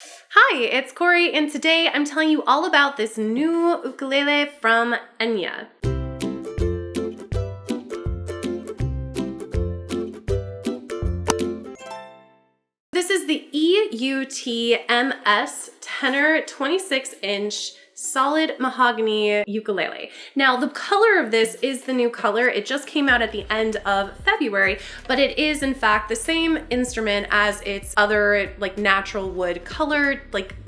Hi, it's Cory, and today I'm telling you all about this new ukulele from Enya. This is the EUT-MS tenor 26-inch solid mahogany ukulele. Now, the color of this is the new color. It just came out at the end of February, but it is in fact the same instrument as its other natural wood colored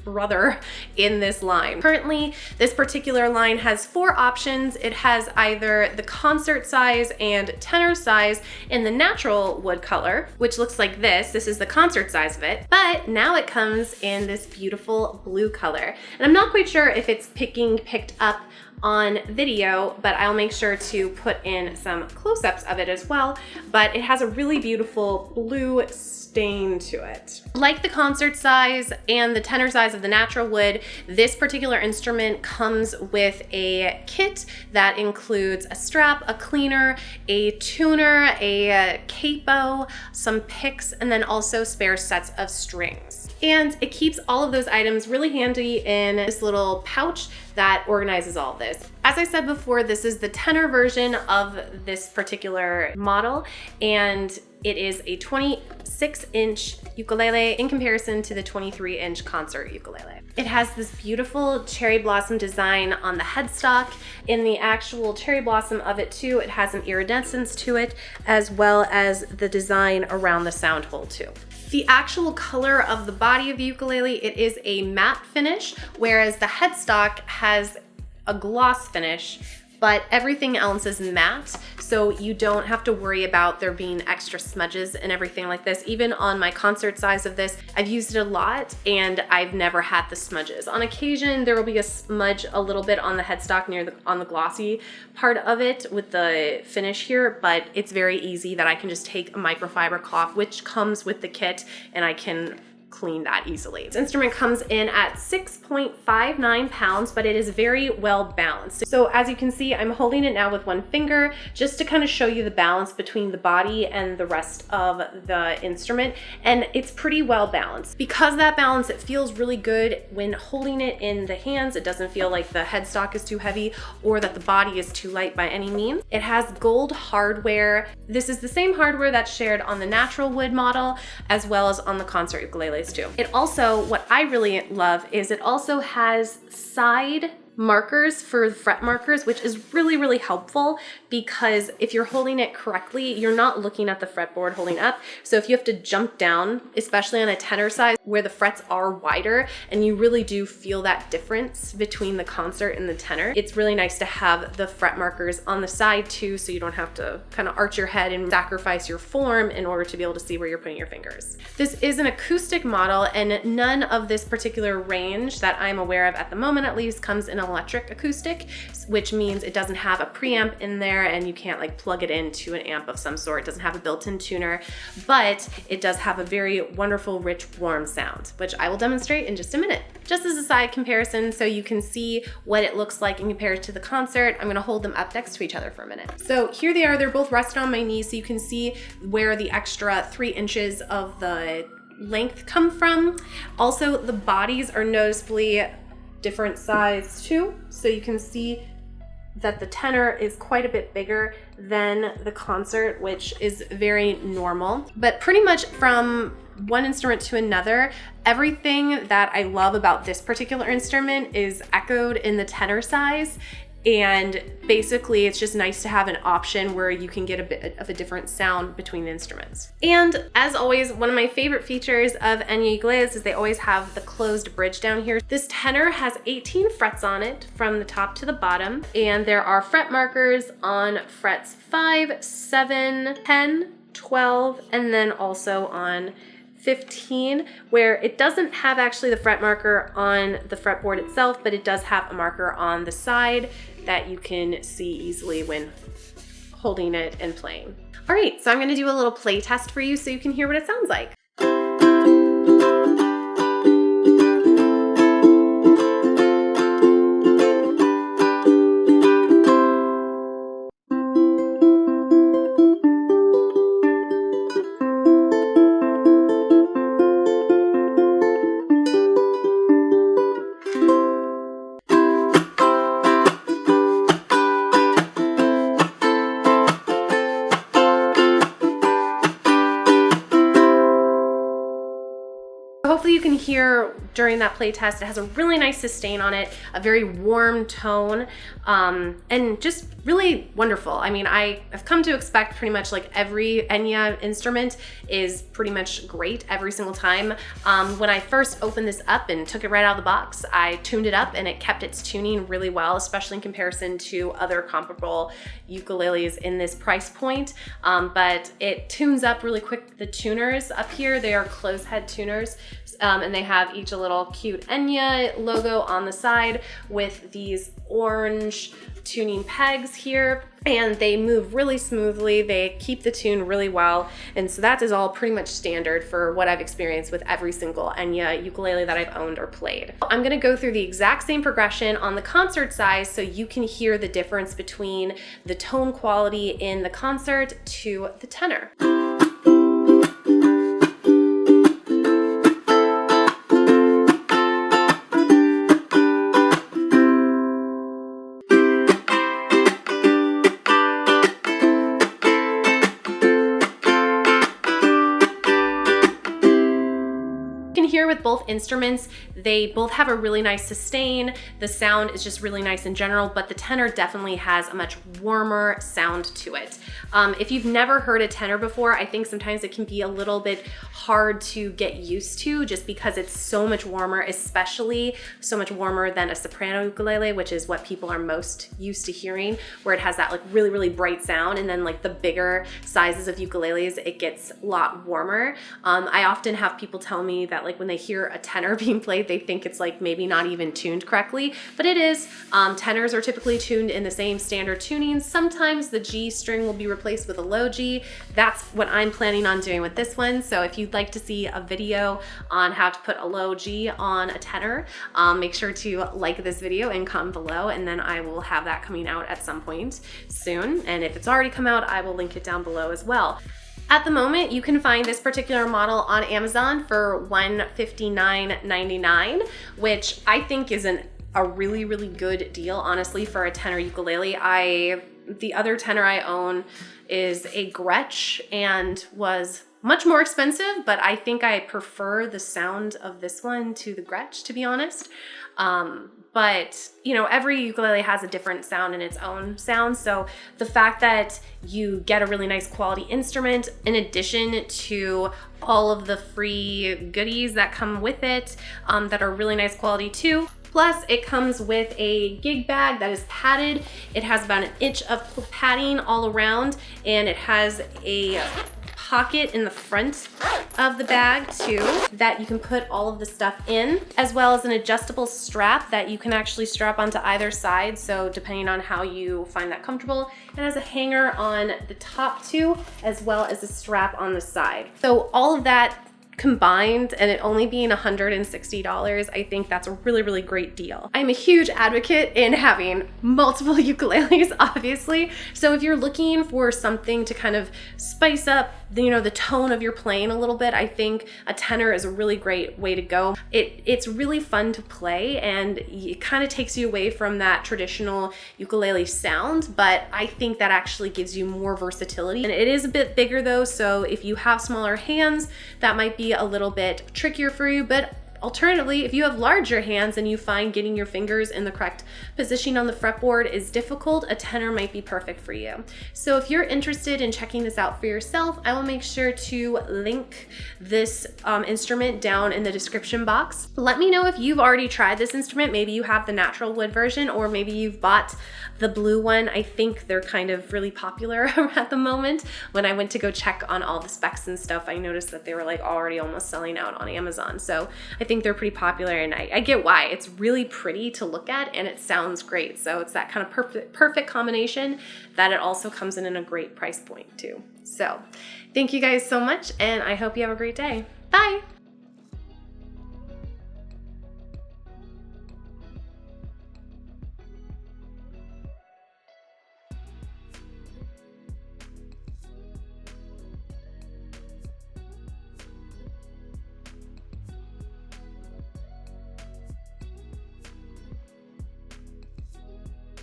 brother in this line. Currently, this particular line has 4 options. It has either the concert size and tenor size in the natural wood color, which looks like this. This is the concert size of it, but now it comes in this beautiful blue color. And I'm not quite sure if it's picked up on video, but I'll make sure to put in some close-ups of it as well. But it has a really beautiful blue stain to it. Like the concert size and the tenor size of the natural wood, this particular instrument comes with a kit that includes a strap, a cleaner, a tuner, a capo, some picks, and then also spare sets of strings. And it keeps all of those items really handy in this little pouch that organizes all of this. As I said before, this is the tenor version of this particular model, and it is a 26-inch ukulele in comparison to the 23-inch concert ukulele. It has this beautiful cherry blossom design on the headstock. In the actual cherry blossom of it too, it has an iridescence to it, as well as the design around the sound hole too. The actual color of the body of the ukulele, it is a matte finish, whereas the headstock has a gloss finish, but everything else is matte, so you don't have to worry about there being extra smudges and everything like this. Even on my concert size of this, I've used it a lot and I've never had the smudges. On occasion, there will be a smudge a little bit on the headstock on the glossy part of it with the finish here, but it's very easy that I can just take a microfiber cloth, which comes with the kit, and I can clean that easily. This instrument comes in at 6.59 pounds, but it is very well balanced. So as you can see, I'm holding it now with one finger just to kind of show you the balance between the body and the rest of the instrument, and it's pretty well balanced. Because of that balance, it feels really good when holding it in the hands. It doesn't feel like the headstock is too heavy or that the body is too light by any means. It has gold hardware. This is the same hardware that's shared on the natural wood model as well as on the concert ukulele too. It also, what I really love is it also has side markers for fret markers, which is really, really helpful because if you're holding it correctly, you're not looking at the fretboard holding up. So if you have to jump down, especially on a tenor size where the frets are wider and you really do feel that difference between the concert and the tenor, it's really nice to have the fret markers on the side too, so you don't have to kind of arch your head and sacrifice your form in order to be able to see where you're putting your fingers. This is an acoustic model, and none of this particular range that I'm aware of at the moment at least comes in electric acoustic, which means it doesn't have a preamp in there and you can't plug it into an amp of some sort. It doesn't have a built-in tuner, but it does have a very wonderful, rich, warm sound, which I will demonstrate in just a minute. Just as a side comparison, so you can see what it looks like in comparison to the concert, I'm gonna hold them up next to each other for a minute. So here they are, they're both rested on my knees, so you can see where the extra 3 inches of the length come from. Also, the bodies are noticeably different size too, so you can see that the tenor is quite a bit bigger than the concert, which is very normal. But pretty much from one instrument to another, everything that I love about this particular instrument is echoed in the tenor size. And basically, it's just nice to have an option where you can get a bit of a different sound between the instruments. And as always, one of my favorite features of Enya ukuleles is they always have the closed bridge down here. This tenor has 18 frets on it from the top to the bottom, and there are fret markers on frets 5, 7, 10, 12, and then also on 15, where it doesn't have actually the fret marker on the fretboard itself, but it does have a marker on the side that you can see easily when holding it and playing. All right, so I'm gonna do a little play test for you so you can hear what it sounds like. hear during that play test, it has a really nice sustain on it, a very warm tone, and just really wonderful. I mean, I've come to expect pretty much like every Enya instrument is pretty much great every single time. When I first opened this up and took it right out of the box, I tuned it up and it kept its tuning really well, especially in comparison to other comparable ukuleles in this price point. But it tunes up really quick. The tuners up here, they are closed head tuners, and they have each a little cute Enya logo on the side with these orange tuning pegs here, and they move really smoothly. They keep the tune really well, and so that is all pretty much standard for what I've experienced with every single Enya ukulele that I've owned or played. I'm gonna go through the exact same progression on the concert size so you can hear the difference between the tone quality in the concert to the tenor. Here with both instruments, they both have a really nice sustain. The sound is just really nice in general, but the tenor definitely has a much warmer sound to it. If you've never heard a tenor before, I think sometimes it can be a little bit hard to get used to just because it's so much warmer, especially so much warmer than a soprano ukulele, which is what people are most used to hearing, where it has that like really, really bright sound. And then like the bigger sizes of ukuleles, it gets a lot warmer. I often have people tell me that like when they hear a tenor being played, they think it's like maybe not even tuned correctly, but it is. Tenors are typically tuned in the same standard tuning. Sometimes the G string will be replaced with a low G. That's what I'm planning on doing with this one. So if you'd like to see a video on how to put a low G on a tenor, make sure to like this video and comment below, and then I will have that coming out at some point soon. And if it's already come out, I will link it down below as well. At the moment, you can find this particular model on Amazon for $159.99, which I think is a really, really good deal, honestly, for a tenor ukulele. The other tenor I own is a Gretsch and was much more expensive, but I think I prefer the sound of this one to the Gretsch, to be honest. But you know, every ukulele has a different sound in its own sound. So the fact that you get a really nice quality instrument in addition to all of the free goodies that come with it, that are really nice quality too. Plus, it comes with a gig bag that is padded. It has about 1 inch of padding all around, and it has a pocket in the front of the bag too that you can put all of the stuff in, as well as an adjustable strap that you can actually strap onto either side, so depending on how you find that comfortable. It has a hanger on the top too, as well as a strap on the side. So all of that combined, and it only being $160, I think that's a really, really great deal. I'm a huge advocate in having multiple ukuleles, obviously. So if you're looking for something to kind of spice up the tone of your playing a little bit, I think a tenor is a really great way to go. It's really fun to play, and it kind of takes you away from that traditional ukulele sound, but I think that actually gives you more versatility. And it is a bit bigger though, so if you have smaller hands, that might be a little bit trickier for you. But alternatively, if you have larger hands and you find getting your fingers in the correct position on the fretboard is difficult, a tenor might be perfect for you. So if you're interested in checking this out for yourself, I will make sure to link this instrument down in the description box. Let me know if you've already tried this instrument. Maybe you have the natural wood version, or maybe you've bought the blue one. I think they're kind of really popular at the moment. When I went to go check on all the specs and stuff, I noticed that they were like already almost selling out on Amazon. So I think they're pretty popular, and I get why. It's really pretty to look at and it sounds great. So it's that kind of perfect combination that it also comes in a great price point too. So thank you guys so much, and I hope you have a great day. Bye.